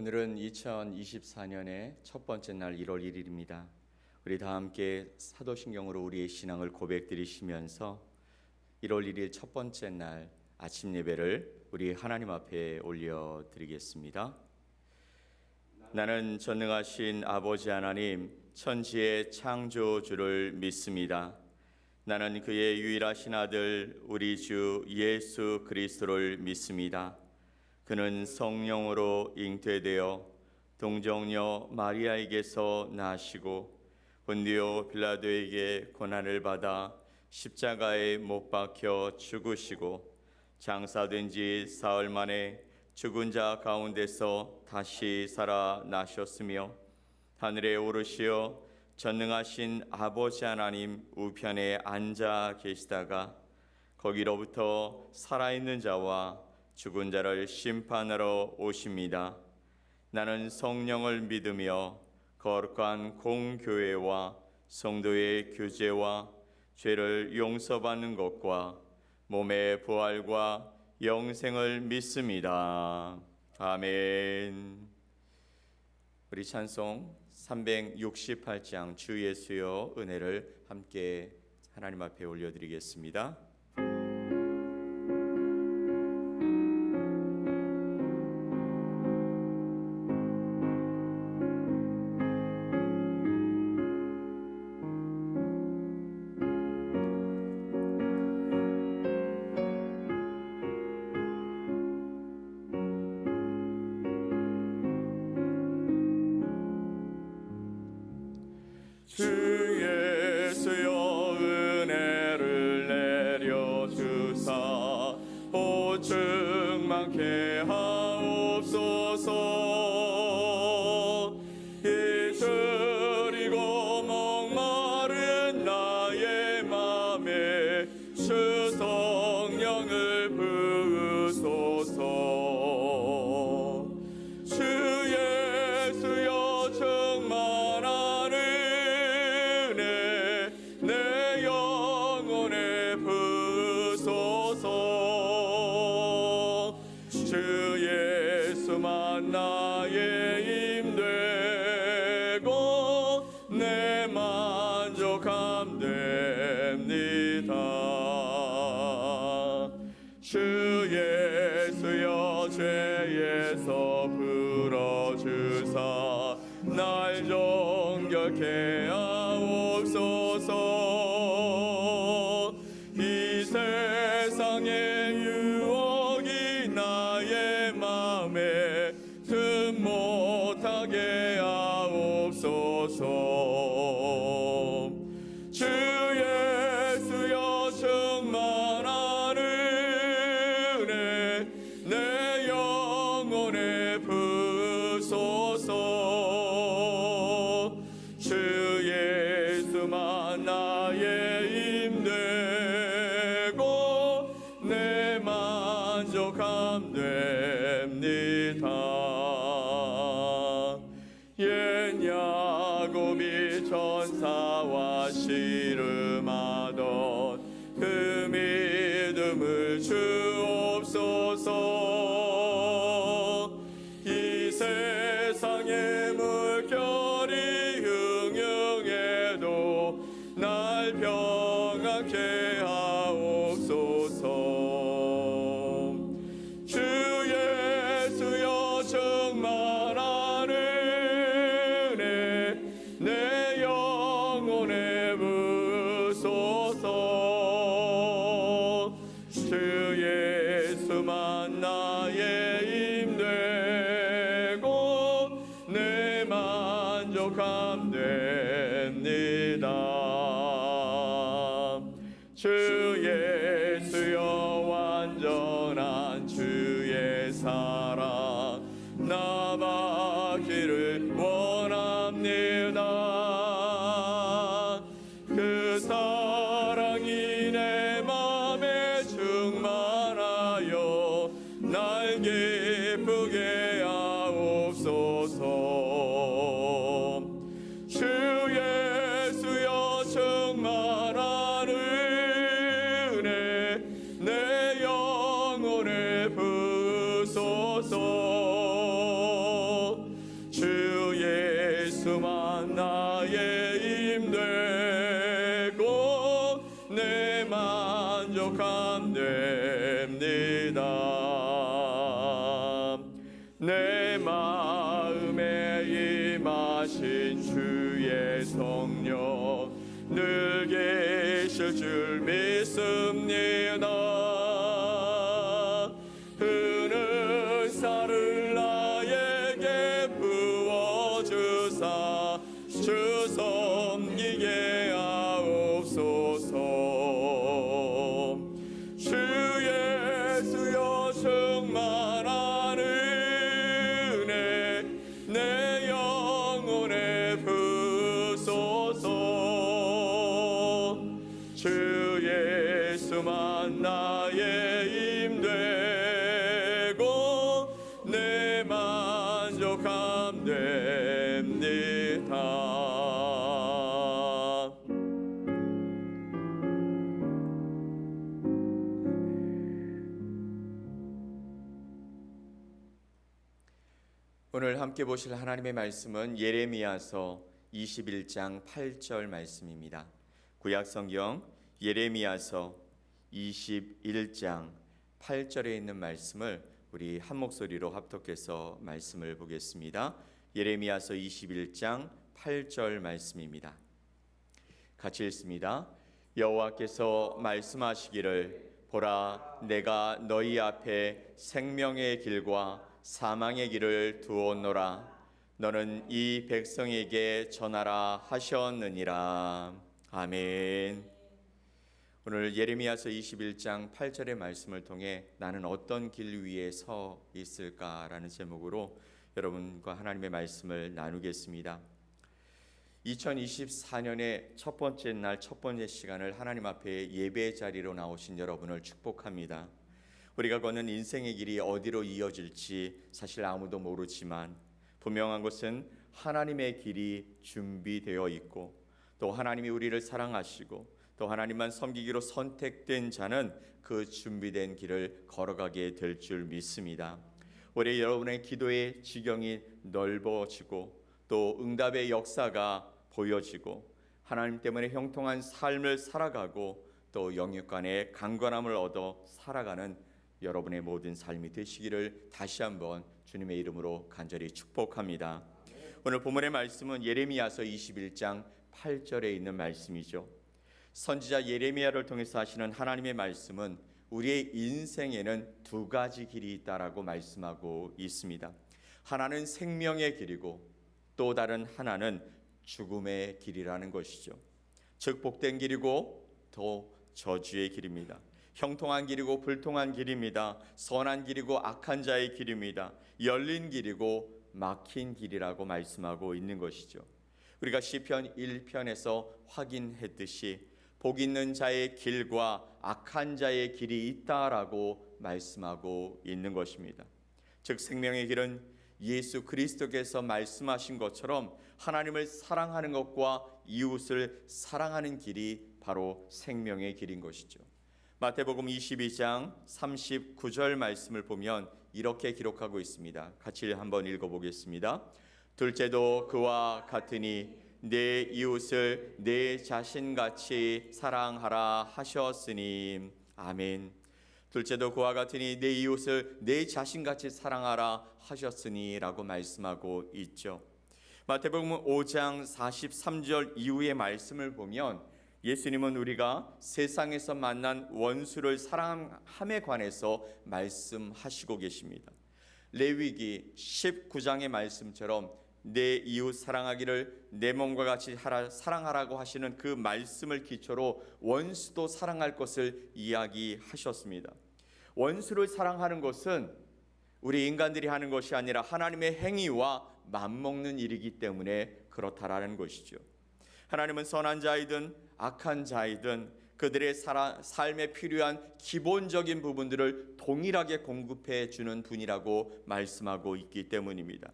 오늘은 2024년의 첫 번째 날 1월 1일입니다. 우리 다 함께 사도신경으로 우리의 신앙을 고백드리시면서 1월 1일 첫 번째 날 아침 예배를 우리 하나님 앞에 올려드리겠습니다. 나는 전능하신 아버지 하나님, 천지의 창조주를 믿습니다. 나는 그의 유일하신 아들 우리 주 예수 그리스도를 믿습니다. 그는 성령으로 잉태되어 동정녀 마리아에게서 나시고 본디오 빌라도에게 고난을 받아 십자가에 못 박혀 죽으시고 장사된 지 사흘 만에 죽은 자 가운데서 다시 살아나셨으며 하늘에 오르시어 전능하신 아버지 하나님 우편에 앉아 계시다가 거기로부터 살아있는 자와 죽은 자를 심판하러 오십니다. 나는 성령을 믿으며 거룩한 공교회와 성도의 교제와 죄를 용서받는 것과 몸의 부활과 영생을 믿습니다. 아멘. 우리 찬송 368장 주 예수여 은혜를 함께 하나님 앞에 올려드리겠습니다. 주 예수여 은혜를 내려주사 보증 많게 하옵소서. 이들이고 목마른 나의 맘에 주 성령을 부으소서. 주 예수여 충만한 내 영혼에 부소서. 주 예수만 나의 힘되고 내 만족함 됩니다. 주 예수여 죄에서 풀어주사 날 정결케 하옵소서. 이 세상의 유혹이 나의 맘에 틈 못하게 하옵소서. 주 예수여 충만한 은혜 내 영혼에 부소서. 주 예수만 나의 힘되고 내 만족함 됩니다. 옛 야곱이 천사와 씨름하던 그 믿음을 주옵소서. 이 세상의 물결이 흥흥해도 날 평안케 하옵소서. 주 예수여 충만한 은혜 내 영혼에 부소서. 주 예수만 나의 힘되고 내 만족함 됩니다. 주 예수여 완전한 주의 사랑 나 받기를 원합니다. 그 사랑이 내 맘에 충만하여 날 기쁘게 하옵소서. 주 예수여 충만한 은혜 내 영혼에 부소서. 만족함됩니다. 내 마음에 임하신 주의 성령 늘 계실 줄 믿습니다. 흐는 살을 나에게 부어주사 주 섬기게 하옵소서. 주 예수여 충만한 은혜 내 영혼에 부소서. 주 예수만 나의 힘되고 내 만족함 됩니다. 오늘 함께 보실 하나님의 말씀은 예레미야서 21장 8절 말씀입니다. 구약성경 예레미야서 21장 8절에 있는 말씀을 우리 한 목소리로 합독해서 말씀을 보겠습니다. 예레미야서 21장 8절 말씀입니다. 같이 읽습니다. 여호와께서 말씀하시기를 보라 내가 너희 앞에 생명의 길과 사망의 길을 두었노라. 너는 이 백성에게 전하라 하셨느니라. 아멘. 오늘 예레미야서 21장 8절의 말씀을 통해 나는 어떤 길 위에 서 있을까라는 제목으로 여러분과 하나님의 말씀을 나누겠습니다. 2024년의 첫 번째 날, 첫 번째 시간을 하나님 앞에 예배의 자리로 나오신 여러분을 축복합니다. 우리가 걷는 인생의 길이 어디로 이어질지 사실 아무도 모르지만 분명한 것은 하나님의 길이 준비되어 있고 또 하나님이 우리를 사랑하시고 또 하나님만 섬기기로 선택된 자는 그 준비된 길을 걸어가게 될 줄 믿습니다. 올해 여러분의 기도의 지경이 넓어지고 또 응답의 역사가 보여지고 하나님 때문에 형통한 삶을 살아가고 또 영육간의 강건함을 얻어 살아가는 여러분의 모든 삶이 되시기를 다시 한번 주님의 이름으로 간절히 축복합니다. 오늘 본문의 말씀은 예레미야서 21장 8절에 있는 말씀이죠. 선지자 예레미야를 통해서 하시는 하나님의 말씀은 우리의 인생에는 두 가지 길이 있다라고 말씀하고 있습니다. 하나는 생명의 길이고 또 다른 하나는 죽음의 길이라는 것이죠. 즉 복된 길이고 또 저주의 길입니다. 형통한 길이고 불통한 길입니다. 선한 길이고 악한 자의 길입니다. 열린 길이고 막힌 길이라고 말씀하고 있는 것이죠. 우리가 시편 1편에서 확인했듯이 복 있는 자의 길과 악한 자의 길이 있다라고 말씀하고 있는 것입니다. 즉 생명의 길은 예수 그리스도께서 말씀하신 것처럼 하나님을 사랑하는 것과 이웃을 사랑하는 길이 바로 생명의 길인 것이죠. 마태복음 22장 39절 말씀을 보면 이렇게 기록하고 있습니다. 같이 한번 읽어보겠습니다. 둘째도 그와 같으니 내 이웃을 내 자신같이 사랑하라 하셨으니. 아멘. 둘째도 그와 같으니 내 이웃을 내 자신같이 사랑하라 하셨으니 라고 말씀하고 있죠. 마태복음 5장 43절 이후의 말씀을 보면 예수님은 우리가 세상에서 만난 원수를 사랑함에 관해서 말씀하시고 계십니다. 레위기 19장의 말씀처럼 내 이웃 사랑하기를 내 몸과 같이 사랑하라고 하시는 그 말씀을 기초로 원수도 사랑할 것을 이야기하셨습니다. 원수를 사랑하는 것은 우리 인간들이 하는 것이 아니라 하나님의 행위와 맞먹는 일이기 때문에 그렇다라는 것이죠. 하나님은 선한 자이든 악한 자이든 그들의 삶에 필요한 기본적인 부분들을 동일하게 공급해 주는 분이라고 말씀하고 있기 때문입니다.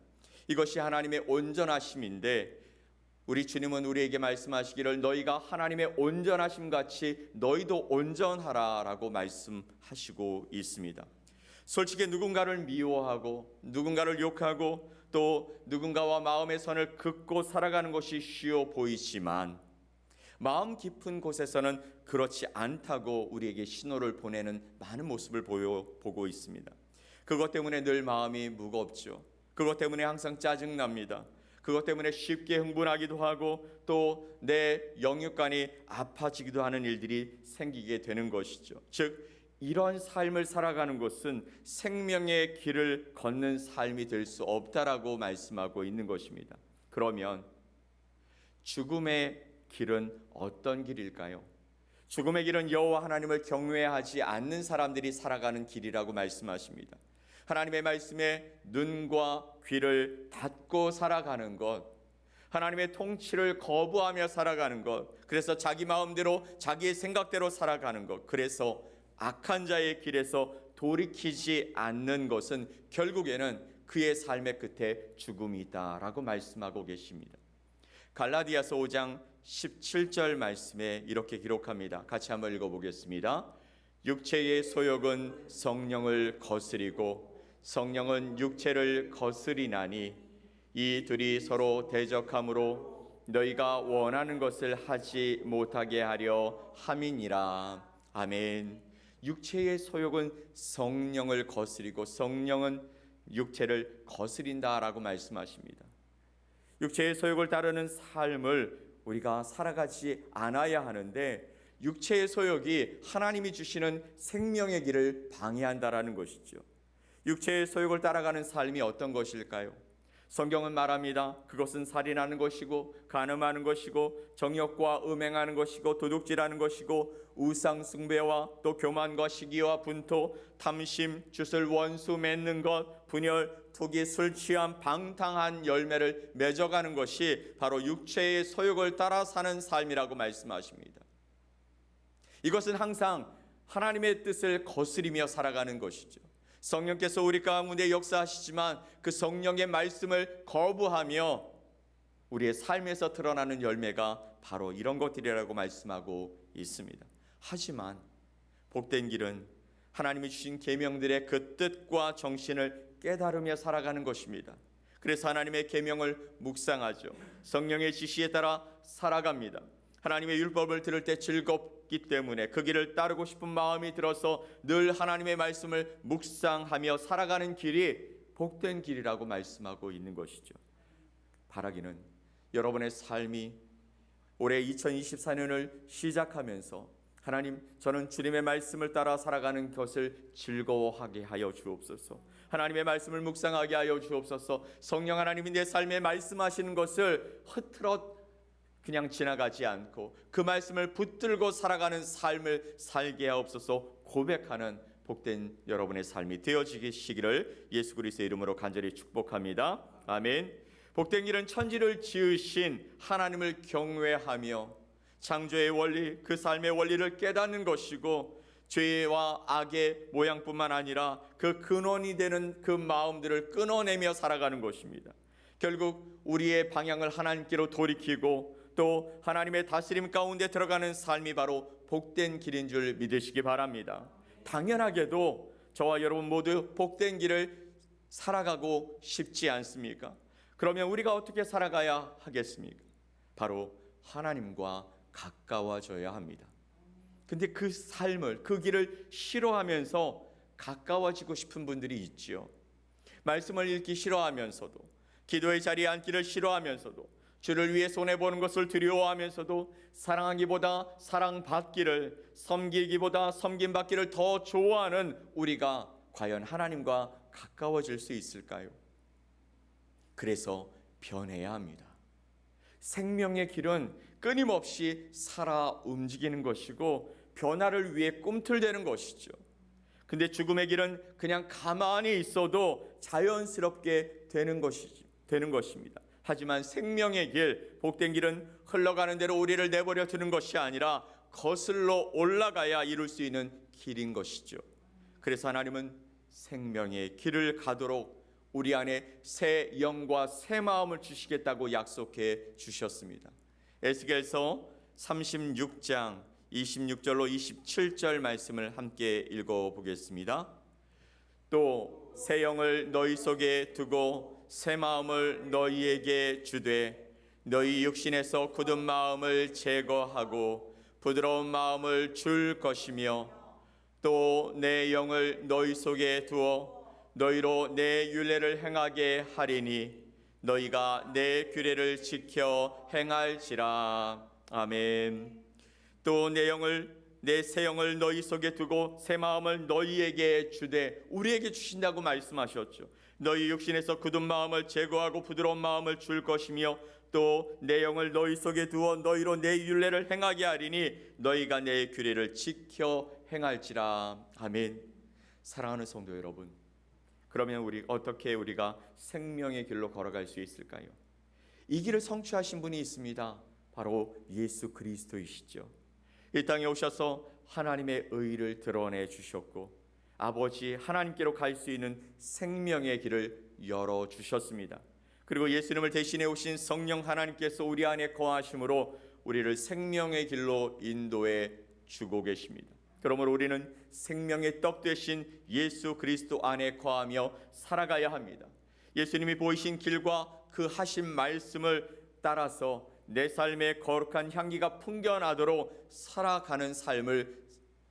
이것이 하나님의 온전하심인데 우리 주님은 우리에게 말씀하시기를 너희가 하나님의 온전하심 같이 너희도 온전하라라고 말씀하시고 있습니다. 솔직히 누군가를 미워하고 누군가를 욕하고 또 누군가와 마음의 선을 긋고 살아가는 것이 쉬워 보이지만 마음 깊은 곳에서는 그렇지 않다고 우리에게 신호를 보내는 많은 모습을 보고 있습니다. 그것 때문에 늘 마음이 무겁죠. 그것 때문에 항상 짜증납니다. 그것 때문에 쉽게 흥분하기도 하고 또 내 영육간이 아파지기도 하는 일들이 생기게 되는 것이죠. 즉 이런 삶을 살아가는 것은 생명의 길을 걷는 삶이 될 수 없다라고 말씀하고 있는 것입니다. 그러면 죽음의 길은 어떤 길일까요? 죽음의 길은 여호와 하나님을 경외하지 않는 사람들이 살아가는 길이라고 말씀하십니다. 하나님의 말씀에 눈과 귀를 닫고 살아가는 것, 하나님의 통치를 거부하며 살아가는 것, 그래서 자기 마음대로 자기의 생각대로 살아가는 것, 그래서 악한 자의 길에서 돌이키지 않는 것은 결국에는 그의 삶의 끝에 죽음이다라고 말씀하고 계십니다. 갈라디아서 5장 17절 말씀에 이렇게 기록합니다. 같이 한번 읽어보겠습니다. 육체의 소욕은 성령을 거스리고 성령은 육체를 거스리나니 이 둘이 서로 대적함으로 너희가 원하는 것을 하지 못하게 하려 함이니라. 아멘. 육체의 소욕은 성령을 거스리고 성령은 육체를 거스린다라고 말씀하십니다. 육체의 소욕을 따르는 삶을 우리가 살아가지 않아야 하는데 육체의 소욕이 하나님이 주시는 생명의 길을 방해한다라는 것이죠. 육체의 소욕을 따라가는 삶이 어떤 것일까요? 성경은 말합니다. 그것은 살인하는 것이고 간음하는 것이고 정욕과 음행하는 것이고 도둑질하는 것이고 우상 숭배와 또 교만과 시기와 분토, 탐심, 쭌을 원수 맺는 것, 분열, 투기, 술 취함, 방탕한 열매를 맺어가는 것이 바로 육체의 소욕을 따라 사는 삶이라고 말씀하십니다. 이것은 항상 하나님의 뜻을 거스리며 살아가는 것이죠. 성령께서 우리 가운데 역사하시지만 그 성령의 말씀을 거부하며 우리의 삶에서 드러나는 열매가 바로 이런 것들이라고 말씀하고 있습니다. 하지만 복된 길은 하나님이 주신 계명들의 그 뜻과 정신을 깨달으며 살아가는 것입니다. 그래서 하나님의 계명을 묵상하죠. 성령의 지시에 따라 살아갑니다. 하나님의 율법을 들을 때 즐겁기 때문에 그 길을 따르고 싶은 마음이 들어서 늘 하나님의 말씀을 묵상하며 살아가는 길이 복된 길이라고 말씀하고 있는 것이죠. 바라기는 여러분의 삶이 올해 2024년을 시작하면서 하나님, 저는 주님의 말씀을 따라 살아가는 것을 즐거워하게 하여 주옵소서. 하나님의 말씀을 묵상하게 하여 주옵소서. 성령 하나님이 내 삶에 말씀하시는 것을 흐트러 그냥 지나가지 않고 그 말씀을 붙들고 살아가는 삶을 살게 하옵소서. 고백하는 복된 여러분의 삶이 되어지시기를 예수 그리스도의 이름으로 간절히 축복합니다. 아멘. 복된 길은 천지를 지으신 하나님을 경외하며 창조의 원리, 그 삶의 원리를 깨닫는 것이고 죄와 악의 모양뿐만 아니라 그 근원이 되는 그 마음들을 끊어내며 살아가는 것입니다. 결국 우리의 방향을 하나님께로 돌이키고 또 하나님의 다스림 가운데 들어가는 삶이 바로 복된 길인 줄 믿으시기 바랍니다. 당연하게도 저와 여러분 모두 복된 길을 살아가고 싶지 않습니까? 그러면 우리가 어떻게 살아가야 하겠습니까? 바로 하나님과 가까워져야 합니다. 근데 그 삶을, 그 길을 싫어하면서 가까워지고 싶은 분들이 있지요. 말씀을 읽기 싫어하면서도, 기도의 자리에 앉기를 싫어하면서도, 주를 위해 손해보는 것을 두려워하면서도 사랑하기보다 사랑받기를, 섬기기보다 섬김받기를 더 좋아하는 우리가 과연 하나님과 가까워질 수 있을까요? 그래서 변해야 합니다. 생명의 길은 끊임없이 살아 움직이는 것이고 변화를 위해 꿈틀대는 것이죠. 근데 죽음의 길은 그냥 가만히 있어도 자연스럽게 되는 것입니다. 하지만 생명의 길, 복된 길은 흘러가는 대로 우리를 내버려 두는 것이 아니라 거슬러 올라가야 이룰 수 있는 길인 것이죠. 그래서 하나님은 생명의 길을 가도록 우리 안에 새 영과 새 마음을 주시겠다고 약속해 주셨습니다. 에스겔서 36장 26절로 27절 말씀을 함께 읽어보겠습니다. 또 새 영을 너희 속에 두고 새 마음을 너희에게 주되 너희 육신에서 굳은 마음을 제거하고 부드러운 마음을 줄 것이며 또 내 영을 너희 속에 두어 너희로 내 율례를 행하게 하리니 너희가 내 규례를 지켜 행할지라. 아멘. 또 내 새 영을 너희 속에 두고 새 마음을 너희에게 주되, 우리에게 주신다고 말씀하셨죠. 너희 육신에서 굳은 마음을 제거하고 부드러운 마음을 줄 것이며 또 내 영을 너희 속에 두어 너희로 내 율례를 행하게 하리니 너희가 내 규례를 지켜 행할지라. 아멘. 사랑하는 성도 여러분, 그러면 어떻게 우리가 생명의 길로 걸어갈 수 있을까요? 이 길을 성취하신 분이 있습니다. 바로 예수 그리스도이시죠. 이 땅에 오셔서 하나님의 의를 드러내 주셨고 아버지 하나님께로 갈 수 있는 생명의 길을 열어주셨습니다. 그리고 예수님을 대신해 오신 성령 하나님께서 우리 안에 거하심으로 우리를 생명의 길로 인도해 주고 계십니다. 그러므로 우리는 생명의 떡 되신 예수 그리스도 안에 거하며 살아가야 합니다. 예수님이 보이신 길과 그 하신 말씀을 따라서 내 삶에 거룩한 향기가 풍겨나도록 살아가는 삶을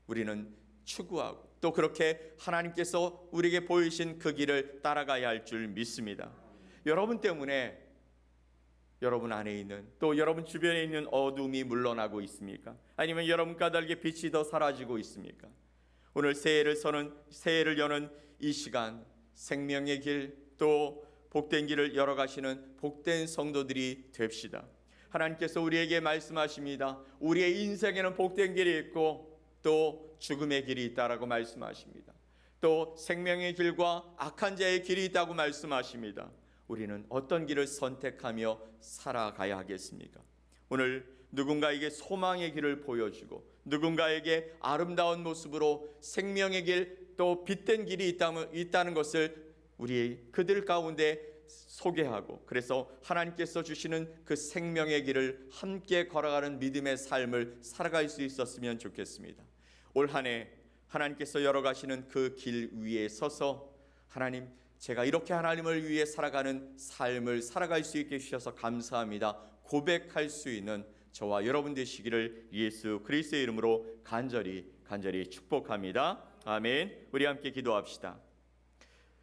우리는 추구하고 또 그렇게 하나님께서 우리에게 보이신 그 길을 따라가야 할 줄 믿습니다. 여러분 때문에 여러분 안에 있는 또 여러분 주변에 있는 어둠이 물러나고 있습니까? 아니면 여러분 까닭에 빛이 더 사라지고 있습니까? 오늘 새해를 여는 이 시간 생명의 길 또 복된 길을 열어가시는 복된 성도들이 됩시다. 하나님께서 우리에게 말씀하십니다. 우리의 인생에는 복된 길이 있고 또 죽음의 길이 있다라고 말씀하십니다. 또 생명의 길과 악한 자의 길이 있다고 말씀하십니다. 우리는 어떤 길을 선택하며 살아가야 하겠습니까? 오늘 누군가에게 소망의 길을 보여주고 누군가에게 아름다운 모습으로 생명의 길 또 빛된 길이 있다는 것을 그들 가운데 소개하고 그래서 하나님께서 주시는 그 생명의 길을 함께 걸어가는 믿음의 삶을 살아갈 수 있었으면 좋겠습니다. 올 한 해 하나님께서 열어가시는 그 길 위에 서서 하나님, 제가 이렇게 하나님을 위해 살아가는 삶을 살아갈 수 있게 해주셔서 감사합니다 고백할 수 있는 저와 여러분 되시기를 예수 그리스도의 이름으로 간절히 축복합니다. 아멘. 우리 함께 기도합시다.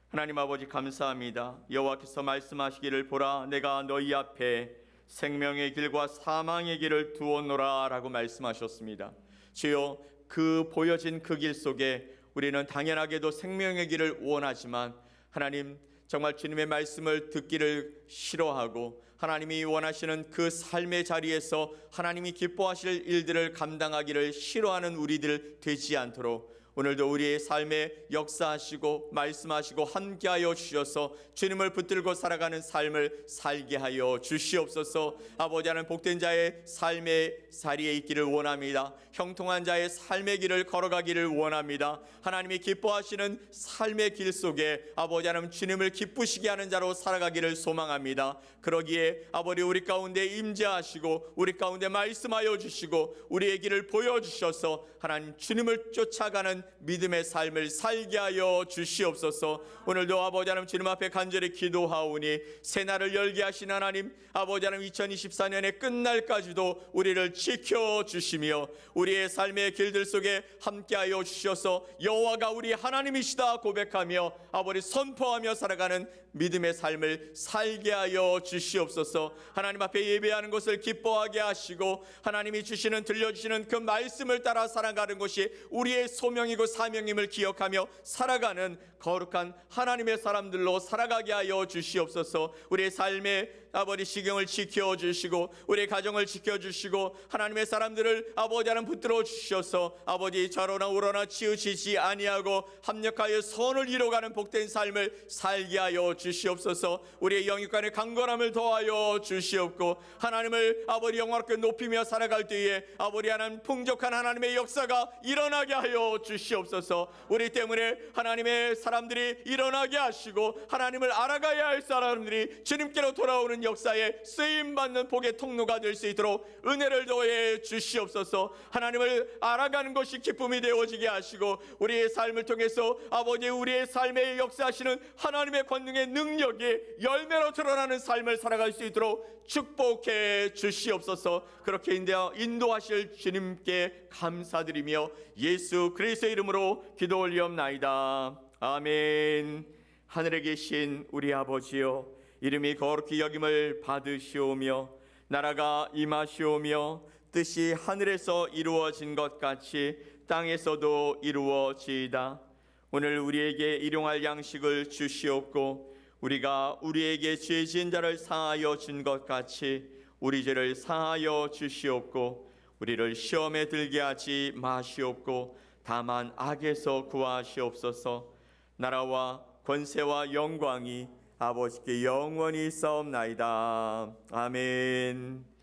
하나님 아버지 감사합니다. 여호와께서 말씀하시기를 보라 내가 너희 앞에 생명의 길과 사망의 길을 두었노라 라고 말씀하셨습니다. 주여, 그 보여진 그 길 속에 우리는 당연하게도 생명의 길을 원하지만 하나님, 정말 주님의 말씀을 듣기를 싫어하고 하나님이 원하시는 그 삶의 자리에서 하나님이 기뻐하실 일들을 감당하기를 싫어하는 우리들 되지 않도록 오늘도 우리의 삶에 역사하시고 말씀하시고 함께하여 주셔서 주님을 붙들고 살아가는 삶을 살게 하여 주시옵소서. 아버지 하나님, 복된 자의 삶의 자리에 있기를 원합니다. 형통한 자의 삶의 길을 걸어가기를 원합니다. 하나님이 기뻐하시는 삶의 길 속에 아버지 하나님 주님을 기쁘시게 하는 자로 살아가기를 소망합니다. 그러기에 아버지 우리 가운데 임재하시고 우리 가운데 말씀하여 주시고 우리의 길을 보여주셔서 하나님 주님을 쫓아가는 믿음의 삶을 살게 하여 주시옵소서. 오늘도 아버지 하나님 주님 앞에 간절히 기도하오니 새날을 열게 하신 하나님, 아버지 하나님 2024년의 끝날까지도 우리를 지켜주시며 우리의 삶의 길들 속에 함께하여 주셔서 여호와가 우리 하나님이시다 고백하며 아버지 선포하며 살아가는 믿음의 삶을 살게 하여 주시옵소서. 하나님 앞에 예배하는 것을 기뻐하게 하시고 하나님이 들려주시는 그 말씀을 따라 살아가는 것이 우리의 소명이고 사명임을 기억하며 살아가는 거룩한 하나님의 사람들로 살아가게 하여 주시옵소서. 우리의 삶의 아버지 시경을 지켜주시고 우리의 가정을 지켜주시고 하나님의 사람들을 아버지 하나님 붙들어 주셔서 아버지 좌로나 우로나 치우치지 아니하고 합력하여 선을 이루어가는 복된 삶을 살게 하여 주시옵소서. 우리의 영육간의 강건함을 더하여 주시옵고 하나님을 아버지 영광롭게 높이며 살아갈 때에 아버지 하나님 풍족한 하나님의 역사가 일어나게 하여 주시옵소서. 우리 때문에 하나님의 사랑 사람들이 일어나게 하시고 하나님을 알아가야 할 사람들이 주님께로 돌아오는 역사에 쓰임받는 복의 통로가 될 수 있도록 은혜를 더해 주시옵소서. 하나님을 알아가는 것이 기쁨이 되어지게 하시고 우리의 삶을 통해서 아버지 우리의 삶에 역사하시는 하나님의 권능의 능력이 열매로 드러나는 삶을 살아갈 수 있도록 축복해 주시옵소서. 그렇게 인도하실 주님께 감사드리며 예수 그리스도의 이름으로 기도 올리옵나이다. 아멘. 하늘에 계신 우리 아버지여, 이름이 거룩히 여김을 받으시오며 나라가 임하시오며 뜻이 하늘에서 이루어진 것 같이 땅에서도 이루어지이다. 오늘 우리에게 일용할 양식을 주시옵고 우리가 우리에게 죄 지은 자를 사하여 준 것 같이 우리 죄를 사하여 주시옵고 우리를 시험에 들게 하지 마시옵고 다만 악에서 구하시옵소서. 나라와 권세와 영광이 아버지께 영원히 있사옵나이다. 아멘.